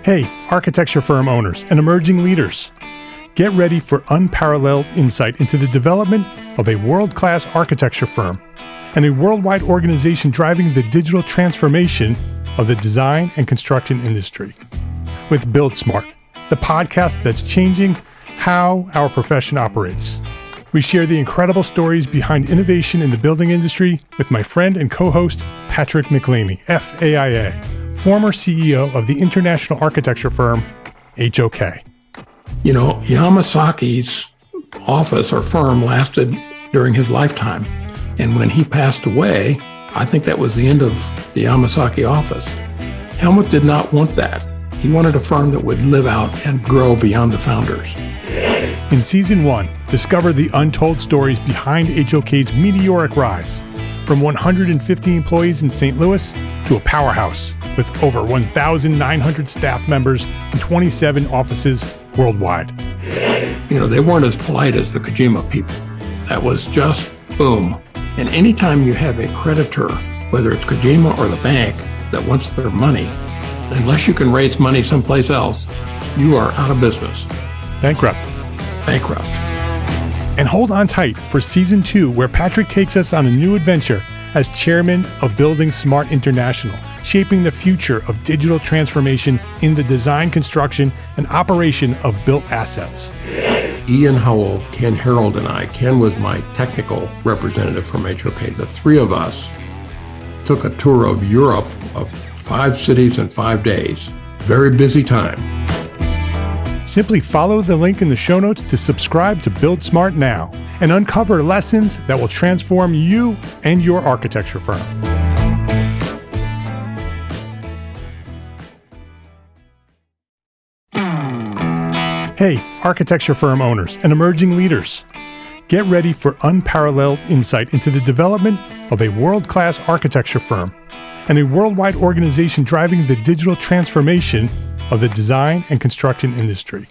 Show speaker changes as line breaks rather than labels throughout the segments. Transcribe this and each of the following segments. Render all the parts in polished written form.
Hey, architecture firm owners and emerging leaders. Get ready for unparalleled insight into the development of a world-class architecture firm and a worldwide organization driving the digital transformation of the design and construction industry. With Build Smart, the podcast that's changing how our profession operates. We share the incredible stories behind innovation in the building industry with my friend and co-host, Patrick McLeamy, FAIA, former CEO of the international architecture firm, HOK.
You know, Yamasaki's office or firm lasted during his lifetime. And when he passed away, I think that was the end of the Yamasaki office. Helmut did not want that. He wanted a firm that would live out and grow beyond the founders.
In Season 1, discover the untold stories behind HOK's meteoric rise, from 150 employees in St. Louis to a powerhouse with over 1,900 staff members and 27 offices worldwide.
You know, they weren't as polite as the Kojima people. That was just boom. And anytime you have a creditor, whether it's Kojima or the bank, that wants their money, unless you can raise money someplace else, you are out of business.
Bankrupt. And hold on tight for Season 2, where Patrick takes us on a new adventure as chairman of Building Smart International, shaping the future of digital transformation in the design, construction, and operation of built assets.
Ian Howell, Ken Harold, and I, Ken was my technical representative from HOK. The three of us took a tour of Europe of 5 cities in 5 days. Very busy time.
Simply follow the link in the show notes to subscribe to Build Smart now and uncover lessons that will transform you and your architecture firm. Hey, architecture firm owners and emerging leaders. Get ready for unparalleled insight into the development of a world-class architecture firm and a worldwide organization driving the digital transformation of the design and construction industry.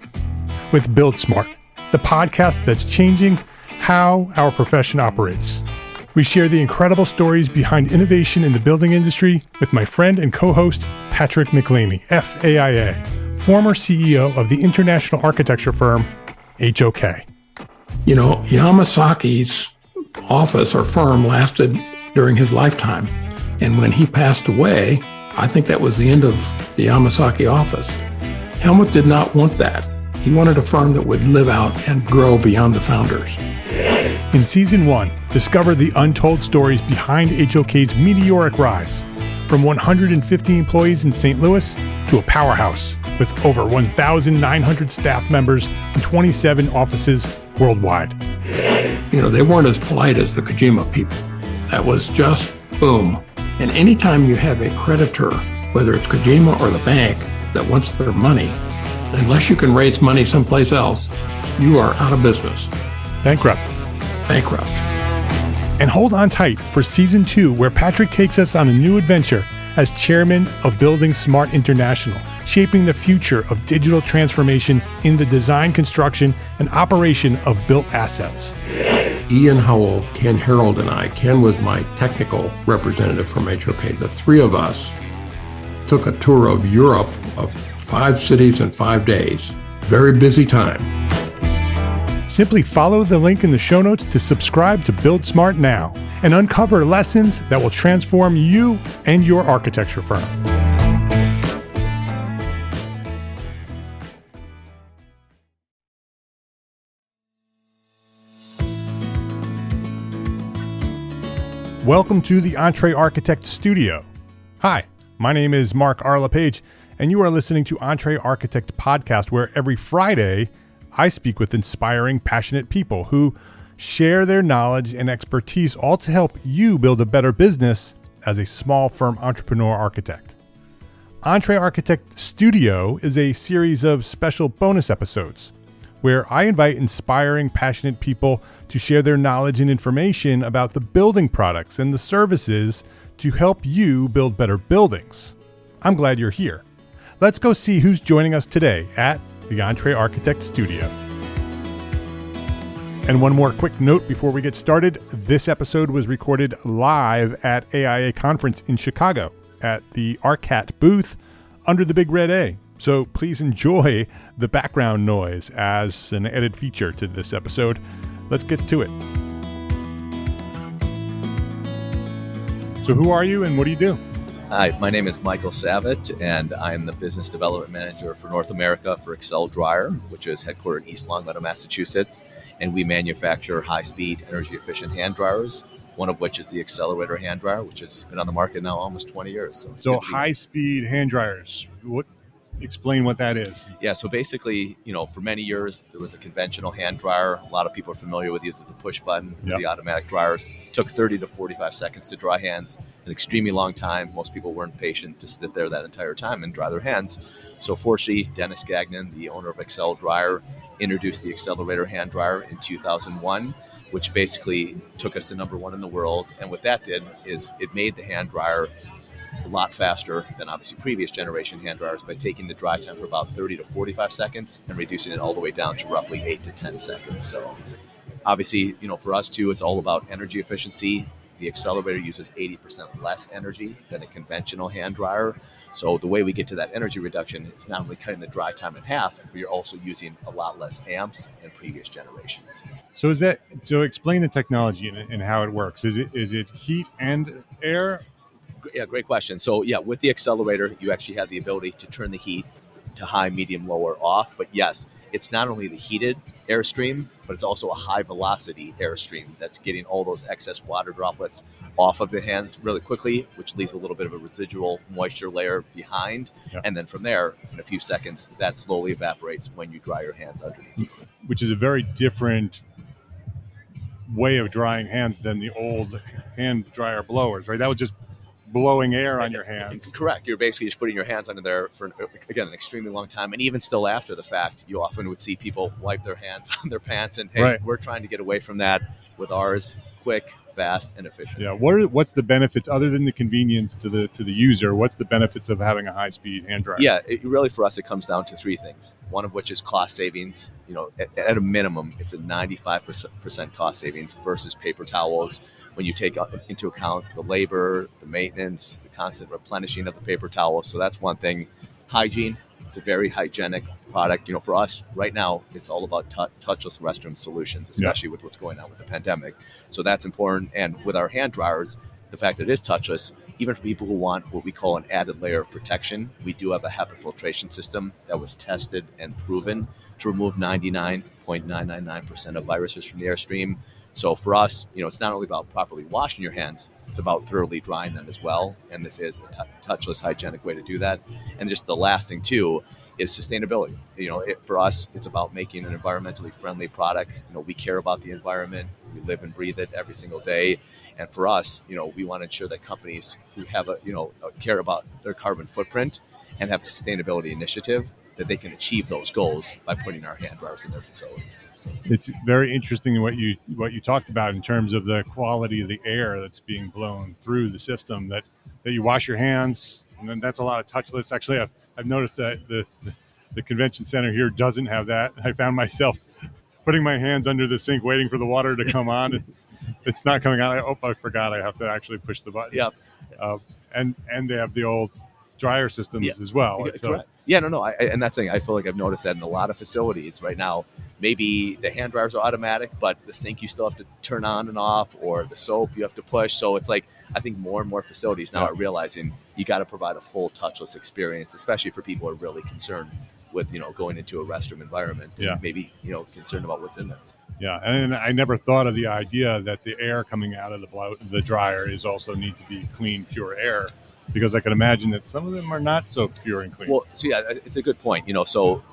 With Build Smart, the podcast that's changing how our profession operates. We share the incredible stories behind innovation in the building industry with my friend and co-host, Patrick McLeamy, FAIA, former CEO of the international architecture firm, HOK.
You know, Yamasaki's office or firm lasted during his lifetime. And when he passed away, I think that was the end of the Yamasaki office. Helmut did not want that. He wanted a firm that would live out and grow beyond the founders.
In Season 1, discover the untold stories behind HOK's meteoric rise, from 150 employees in St. Louis to a powerhouse with over 1,900 staff members and 27 offices worldwide.
You know, they weren't as polite as the Kojima people. That was just boom. And anytime you have a creditor, whether it's Kojima or the bank, that wants their money, unless you can raise money someplace else, you are out of business.
Bankrupt. And hold on tight for Season 2, where Patrick takes us on a new adventure as chairman of Building Smart International, shaping the future of digital transformation in the design, construction, and operation of built assets.
Ian Howell, Ken Harold, and I, Ken was my technical representative from HOK. The three of us took a tour of Europe of 5 cities in 5 days. Very busy time.
Simply follow the link in the show notes to subscribe to Build Smart now and uncover lessons that will transform you and your architecture firm. Welcome to the EntreArchitect Studio. Hi, my name is Mark R. LePage, and you are listening to EntreArchitect Podcast, where every Friday I speak with inspiring, passionate people who share their knowledge and expertise, all to help you build a better business as a small firm entrepreneur architect. EntreArchitect Studio is a series of special bonus episodes where I invite inspiring, passionate people to share their knowledge and information about the building products and the services to help you build better buildings. I'm glad you're here. Let's go see who's joining us today at the EntreArchitect Studio. And one more quick note before we get started. This episode was recorded live at AIA Conference in Chicago at the ARCAT booth under the Big Red A. So please enjoy the background noise as an added feature to this episode. Let's get to it. So who are you and what do you do?
Hi, my name is Michael Savitt, and I'm the Business Development Manager for North America for Excel Dryer, which is headquartered in East Longmeadow, Massachusetts. And we manufacture high-speed, energy-efficient hand dryers, one of which is the Accelerator hand dryer, which has been on the market now almost 20 years.
So high-speed hand dryers, explain what that is.
Yeah, so basically, for many years, there was a conventional hand dryer. A lot of people are familiar with either the push button or the automatic dryers. It took 30 to 45 seconds to dry hands, an extremely long time. Most people weren't patient to sit there that entire time and dry their hands. So fortunately, Dennis Gagnon, the owner of Excel Dryer, introduced the Accelerator hand dryer in 2001, which basically took us to number one in the world. And what that did is it made the hand dryer a lot faster than obviously previous generation hand dryers by taking the dry time for about 30 to 45 seconds and reducing it all the way down to roughly 8 to 10 seconds. So obviously, for us too, it's all about energy efficiency. The Accelerator uses 80% less energy than a conventional hand dryer. So the way we get to that energy reduction is not only cutting the dry time in half, but you're also using a lot less amps than previous generations.
So explain the technology and how it works. Is it heat and air?
Yeah, great question. So with the Accelerator, you actually have the ability to turn the heat to high, medium, low, or off. But yes, it's not only the heated airstream, but it's also a high velocity airstream that's getting all those excess water droplets off of the hands really quickly, which leaves a little bit of a residual moisture layer behind. Yeah. And then from there, in a few seconds, that slowly evaporates when you dry your hands underneath.
Which is a very different way of drying hands than the old hand dryer blowers, right? That was just blowing air on your hands.
Correct. You're basically just putting your hands under there for, again, an extremely long time. And even still after the fact, you often would see people wipe their hands on their pants. And hey, We're trying to get away from that with ours. Quick, fast, and efficient.
Yeah. What's the benefits other than the convenience to the user? What's the benefits of having a high-speed hand dryer?
Yeah, really for us, it comes down to three things. One of which is cost savings. At a minimum, it's a 95% cost savings versus paper towels. When you take into account the labor, the maintenance, the constant replenishing of the paper towels. So that's one thing. Hygiene, it's a very hygienic product. For us right now, it's all about touchless restroom solutions, especially with what's going on with the pandemic. So that's important. And with our hand dryers, the fact that it is touchless, even for people who want what we call an added layer of protection, we do have a HEPA filtration system that was tested and proven to remove 99.999% of viruses from the airstream. So for us, it's not only about properly washing your hands, it's about thoroughly drying them as well. And this is a touchless, hygienic way to do that. And just the last thing too is sustainability. For us, it's about making an environmentally friendly product. We care about the environment. We live and breathe it every single day. And for us, we want to ensure that companies who have care about their carbon footprint and have a sustainability initiative, that they can achieve those goals by putting our hand dryers in their facilities. So
it's very interesting what you talked about in terms of the quality of the air that's being blown through the system, that you wash your hands, and then that's a lot of touchless. Actually, I've noticed that the convention center here doesn't have that. I found myself putting my hands under the sink waiting for the water to come on. And it's not coming out. I forgot I have to actually push the button.
Yep.
And they have the old dryer systems as well.
Correct. Yeah, no. And that's the thing. I feel like I've noticed that in a lot of facilities right now. Maybe the hand dryers are automatic, but the sink you still have to turn on and off, or the soap you have to push. So it's like, I think more and more facilities now are realizing you got to provide a full touchless experience, especially for people who are really concerned with, going into a restroom environment and maybe, concerned about what's in there.
Yeah, and I never thought of the idea that the air coming out of the dryer is also need to be clean, pure air, because I can imagine that some of them are not so pure and clean.
Well, so it's a good point. So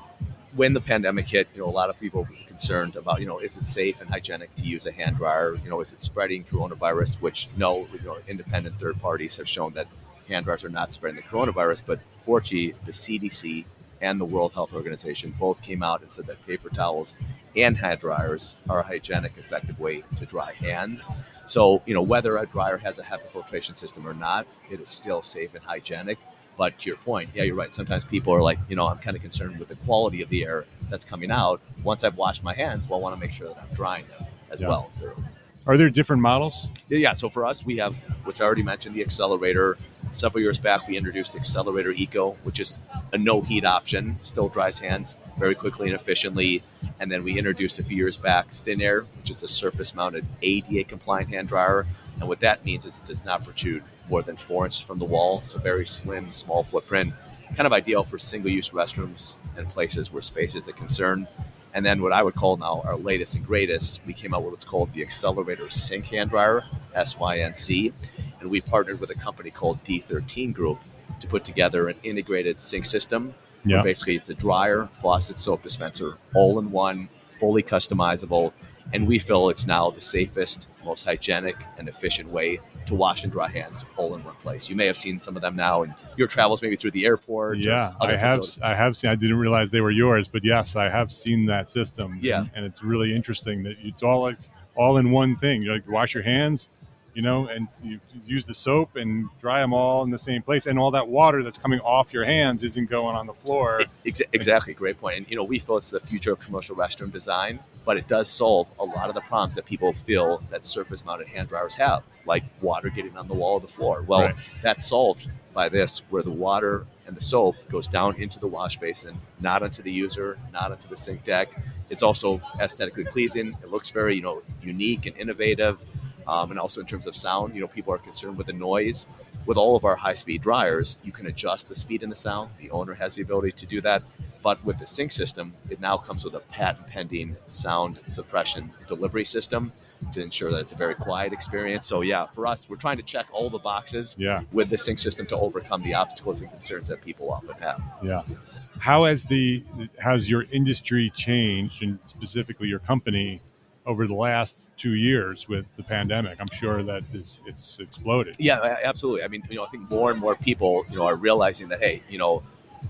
when the pandemic hit, a lot of people were concerned about, is it safe and hygienic to use a hand dryer? Is it spreading coronavirus? Which independent third parties have shown that hand dryers are not spreading the coronavirus. But fortunately, the CDC and the World Health Organization both came out and said that paper towels and hand dryers are a hygienic, effective way to dry hands. So, whether a dryer has a HEPA filtration system or not, it is still safe and hygienic. But to your point, yeah, you're right. Sometimes people are like, I'm kind of concerned with the quality of the air that's coming out. Once I've washed my hands, well, I want to make sure that I'm drying them as well.
Are there different models?
Yeah. So for us, we have, which I already mentioned, the Accelerator. Several years back, we introduced Accelerator Eco, which is a no heat option, still dries hands very quickly and efficiently. And then we introduced a few years back Thin Air, which is a surface mounted ADA compliant hand dryer. And what that means is it does not protrude more than 4 inches from the wall. So very slim, small footprint, kind of ideal for single use restrooms and places where space is a concern. And then what I would call now our latest and greatest, we came out with what's called the Accelerator Sink Hand Dryer, SYNC. And we partnered with a company called D13 Group to put together an integrated sink system.
Yeah.
Basically, it's a dryer, faucet, soap dispenser, all in one, fully customizable. And we feel it's now the safest, most hygienic, and efficient way to wash and dry hands all in one place. You may have seen some of them now in your travels, maybe through the airport.
Yeah, I have seen. I didn't realize they were yours, but yes, I have seen that system.
Yeah,
and it's really interesting that it's all in one thing. You wash your hands, and you use the soap and dry them all in the same place, and all that water that's coming off your hands isn't going on the floor.
Exactly, great point. And we feel it's the future of commercial restroom design, but it does solve a lot of the problems that people feel that surface-mounted hand dryers have, like water getting on the wall of the floor. Well,
right.
That's solved by this, where the water and the soap goes down into the wash basin, not onto the user, not onto the sink deck. It's also aesthetically pleasing. It looks very, unique and innovative. And also in terms of sound, people are concerned with the noise. With all of our high-speed dryers, you can adjust the speed and the sound. The owner has the ability to do that. But with the sink system, it now comes with a patent-pending sound suppression delivery system to ensure that it's a very quiet experience. So yeah, for us, we're trying to check all the boxes with the sink system to overcome the obstacles and concerns that people often have.
Yeah. How has your industry changed, and specifically your company, over the last 2 years with the pandemic? I'm sure that it's exploded.
Yeah, absolutely. I mean, I think more and more people, are realizing that, hey,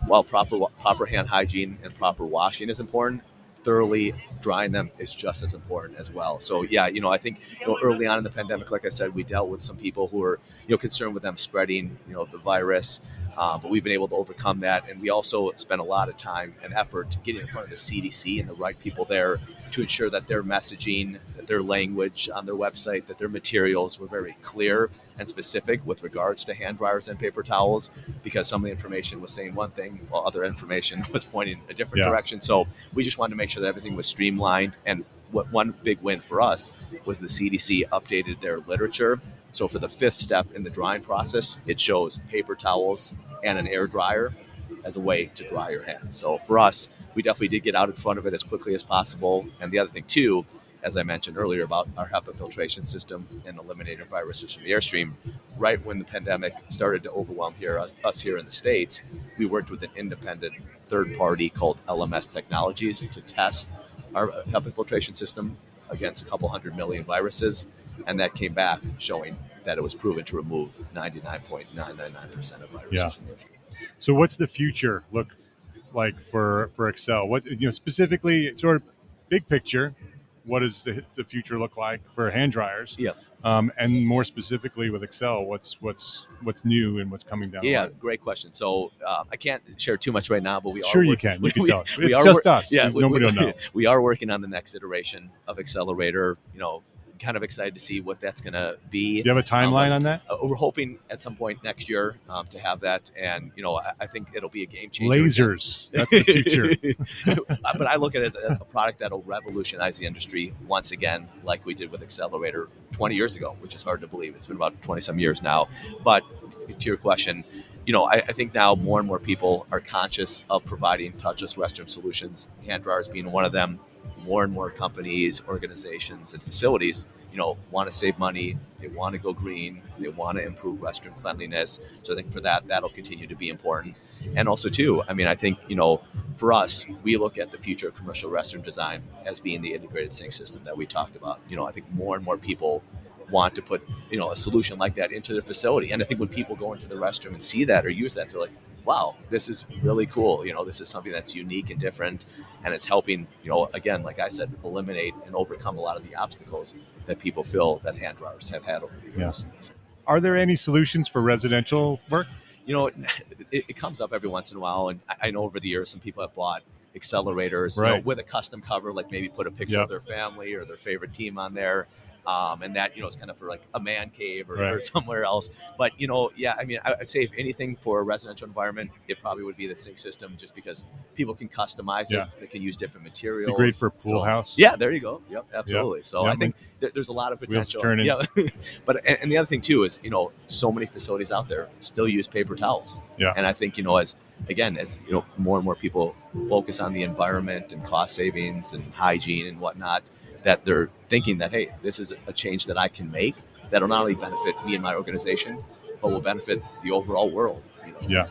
while proper hand hygiene and proper washing is important, thoroughly drying them is just as important as well. So yeah, I think early on in the pandemic, like I said, we dealt with some people who were concerned with them spreading the virus, but we've been able to overcome that. And we also spent a lot of time and effort getting in front of the CDC and the right people there to ensure that their messaging, that their language on their website, that their materials were very clear and specific with regards to hand dryers and paper towels, because some of the information was saying one thing while other information was pointing a different direction. So we just wanted to make sure that everything was streamlined. And one big win for us was the CDC updated their literature. So for the fifth step in the drying process, it shows paper towels and an air dryer as a way to dry your hands. So for us, we definitely did get out in front of it as quickly as possible. And the other thing too, as I mentioned earlier about our HEPA filtration system and eliminating viruses from the airstream, right when the pandemic started to overwhelm us here in the States, we worked with an independent third party called LMS Technologies to test our HEPA filtration system against a couple 100 million viruses. And that came back showing that it was proven to remove 99.999% of viruses from the airstream.
So what's the future look like for Excel? What, specifically, sort of big picture, what does the future look like for hand dryers?
Yeah.
And more specifically with Excel, what's new and what's coming down the line?
Great question. So I can't share too much right now, but we are.
Sure, you can. You can tell us. It's just us.
Yeah,
nobody will know.
We are working on the next iteration of Accelerator. Kind of excited to see what that's going to be. Do
you have a timeline on that?
We're hoping at some point next year to have that, and I think it'll be a game changer.
Lasers, that's the future.
But I look at it as a product that'll revolutionize the industry once again, like we did with Accelerator 20 years ago, which is hard to believe. It's been about 20-some years now. But to your question, I think now more and more people are conscious of providing touchless restroom solutions, hand dryers being one of them. More and more companies, organizations, and facilities, want to save money. They want to go green. They want to improve restroom cleanliness. So I think for that'll continue to be important. And also, too, I think, for us, we look at the future of commercial restroom design as being the integrated sink system that we talked about. I think more and more people want to put, a solution like that into their facility. And I think when people go into the restroom and see that or use that, they're like, wow, this is really cool. This is something that's unique and different, and it's helping, again, like I said, eliminate and overcome a lot of the obstacles that people feel that hand dryers have had over the years.
Yeah. Are there any solutions for residential work?
It comes up every once in a while, and I know over the years some people have bought accelerators
right.
With a custom cover, like maybe put a picture of their family or their favorite team on there. and that is kind of for like a man cave or somewhere else. But I mean, I'd say if anything for a residential environment, it probably would be the sink system, just because people can customize it. They can use different materials.
Be great for a pool house.
Yeah, there you go. Yep, absolutely. So
I
think there's a lot of potential.
Yeah,
but and the other thing too is so many facilities out there still use paper towels.
Yeah,
and I think as more and more people focus on the environment and cost savings and hygiene and whatnot, that they're thinking that, hey, this is a change that I can make that'll not only benefit me and my organization, but will benefit the overall world.
Yeah.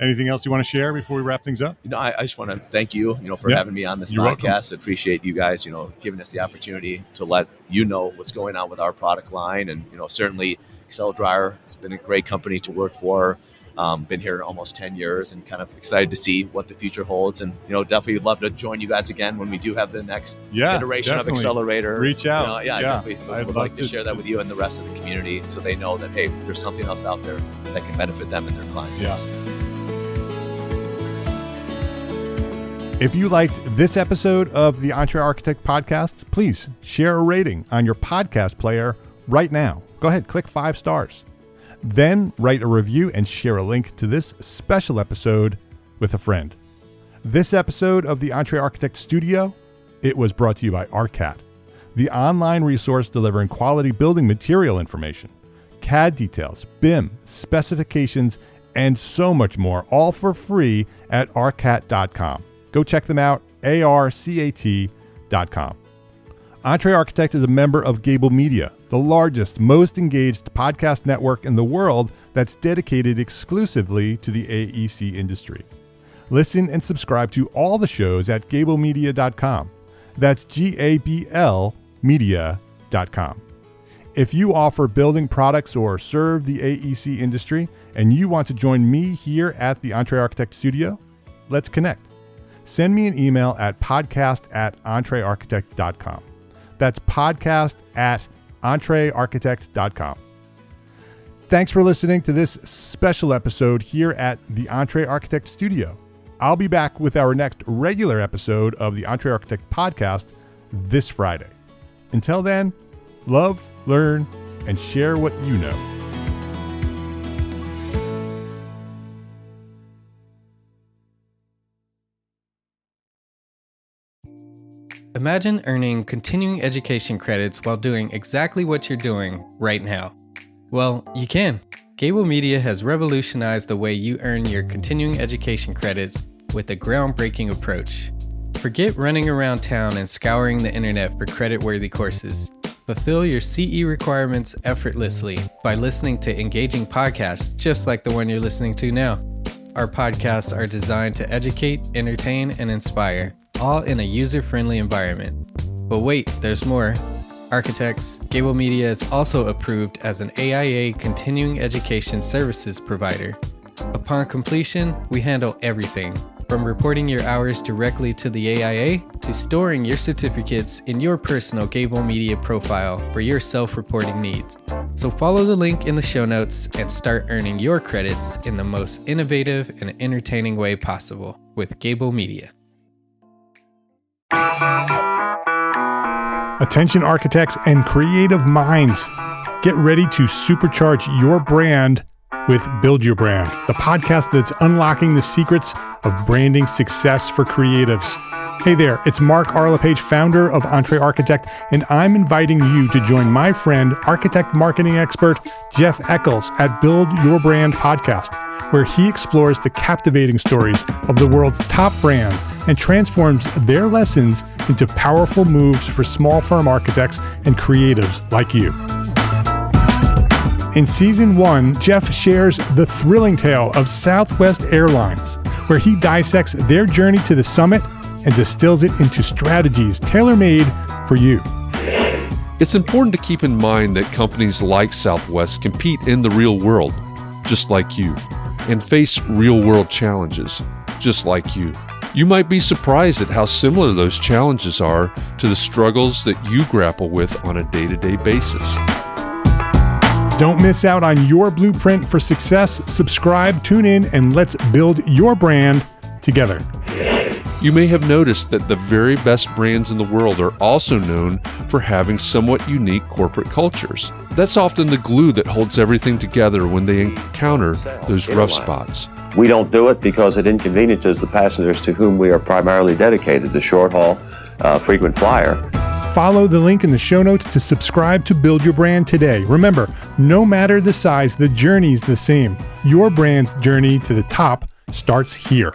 Anything else you want to share before we wrap things up?
I just want to thank you, for having me on this
You're
podcast.
welcome.
I appreciate you guys, giving us the opportunity to let what's going on with our product line. And, certainly Excel Dryer has been a great company to work for. Been here almost 10 years and kind of excited to see what the future holds. And, definitely would love to join you guys again when we do have the next iteration of Accelerator.
Reach out.
I definitely would like to share that with you and the rest of the community, so they know that, hey, there's something else out there that can benefit them and their clients.
Yeah. If you liked this episode of the EntreArchitect podcast, please share a rating on your podcast player right now. Go ahead, click 5 stars. Then write a review and share a link to this special episode with a friend. This episode of the EntreArchitect Studio, it was brought to you by ArCAT, the online resource delivering quality building material information, CAD details, BIM, specifications, and so much more, all for free at arcat.com. Go check them out, arcat.com. EntreArchitect is a member of Gable Media, the largest, most engaged podcast network in the world that's dedicated exclusively to the AEC industry. Listen and subscribe to all the shows at gablemedia.com. That's GABL media.com. If you offer building products or serve the AEC industry and you want to join me here at the EntreArchitect Studio, let's connect. Send me an email at podcast@entrearchitect.com. That's podcast@entrearchitect.com. Thanks for listening to this special episode here at the EntreArchitect Studio. I'll be back with our next regular episode of the EntreArchitect podcast this Friday. Until then, love, learn, and share what you know.
Imagine earning continuing education credits while doing exactly what you're doing right now. Well, you can. Gable Media has revolutionized the way you earn your continuing education credits with a groundbreaking approach. Forget running around town and scouring the internet for credit-worthy courses. Fulfill your CE requirements effortlessly by listening to engaging podcasts just like the one you're listening to now. Our podcasts are designed to educate, entertain, and inspire, all in a user-friendly environment. But wait, there's more. Architects, Gable Media is also approved as an AIA continuing education services provider. Upon completion, we handle everything, from reporting your hours directly to the AIA to storing your certificates in your personal Gable Media profile for your self-reporting needs. So follow the link in the show notes and start earning your credits in the most innovative and entertaining way possible with Gable Media.
Attention architects and creative minds, get ready to supercharge your brand with Build Your Brand, the podcast that's unlocking the secrets of branding success for creatives. Hey there, it's Mark Arlepage, founder of EntreArchitect, and I'm inviting you to join my friend, architect marketing expert Jeff Eccles at Build Your Brand podcast, where he explores the captivating stories of the world's top brands and transforms their lessons into powerful moves for small firm architects and creatives like you. In Season 1, Jeff shares the thrilling tale of Southwest Airlines, where he dissects their journey to the summit and distills it into strategies tailor-made for you.
It's important to keep in mind that companies like Southwest compete in the real world, just like you, and face real-world challenges, just like you. You might be surprised at how similar those challenges are to the struggles that you grapple with on a day-to-day basis.
Don't miss out on your blueprint for success. Subscribe, tune in, and let's build your brand together.
You may have noticed that the very best brands in the world are also known for having somewhat unique corporate cultures. That's often the glue that holds everything together when they encounter those rough spots.
We don't do it because it inconveniences the passengers to whom we are primarily dedicated, the short haul, frequent flyer.
Follow the link in the show notes to subscribe to Build Your Brand today. Remember, no matter the size, the journey's the same. Your brand's journey to the top starts here.